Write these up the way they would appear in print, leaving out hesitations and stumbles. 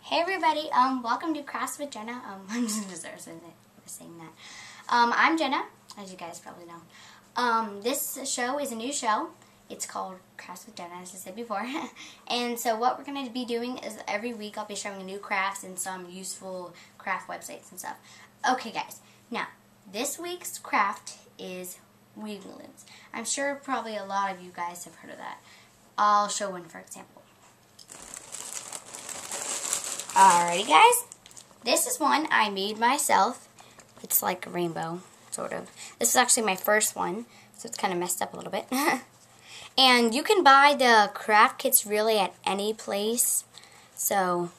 Hey everybody, welcome to Crafts with Jenna. I'm just saying that. I'm Jenna, as you guys probably know. This show is a new show. It's called Crafts with Jenna, as I said before. And so what we're going to be doing is every week I'll be showing new crafts and some useful craft websites and stuff. Okay guys, now this week's craft is weaving looms. I'm sure probably a lot of you guys have heard of that. I'll show one for example. Alrighty guys, this is one I made myself. It's like a rainbow, sort of. This is actually my first one, so it's kind of messed up a little bit. And you can buy the craft kits really at any place. So,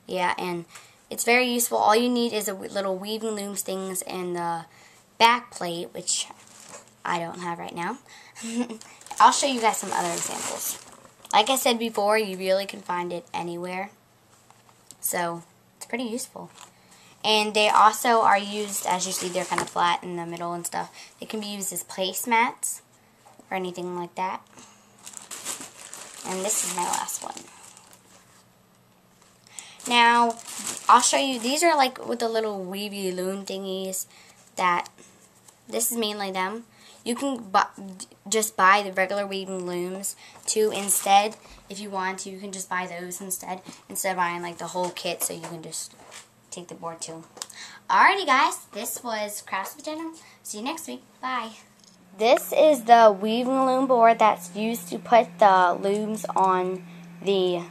yeah, and it's very useful. All you need is a little weaving looms things and the back plate, which I don't have right now. I'll show you guys some other examples. Like I said before, you really can find it anywhere. So, it's pretty useful. And they also are used, as you see, they're kind of flat in the middle and stuff. They can be used as placemats or anything like that. And this is my last one. Now, I'll show you, these are like with the little weavy loom thingies that, this is mainly them. You can just buy the regular weaving looms too instead. If you want to, you can just buy those instead of buying like the whole kit, so you can just take the board too. Alrighty guys, this was Crafts with Jenna. See you next week. Bye. This is the weaving loom board that's used to put the looms on the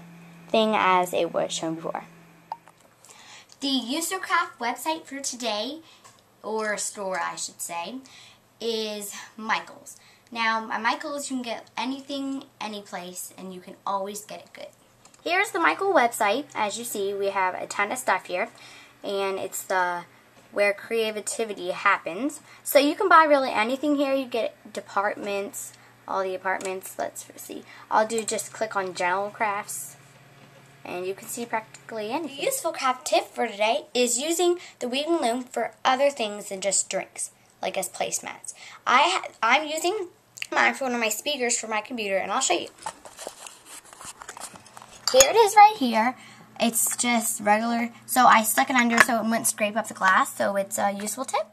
thing as it was shown before. The Usercraft website for today, or store I should say, is Michaels. Now, at Michaels you can get anything, any place, and you can always get it good. Here's the Michael website. As you see, we have a ton of stuff here, and it's the where creativity happens. So you can buy really anything here. You get departments, all the apartments. Let's see. I'll just click on general crafts, and you can see practically anything. The useful craft tip for today is using the weaving loom for other things than just drinks, like as placemats. I'm using mine for one of my speakers for my computer, and I'll show you. Here it is right here. It's just regular, so I stuck it under so it wouldn't scrape up the glass, so it's a useful tip.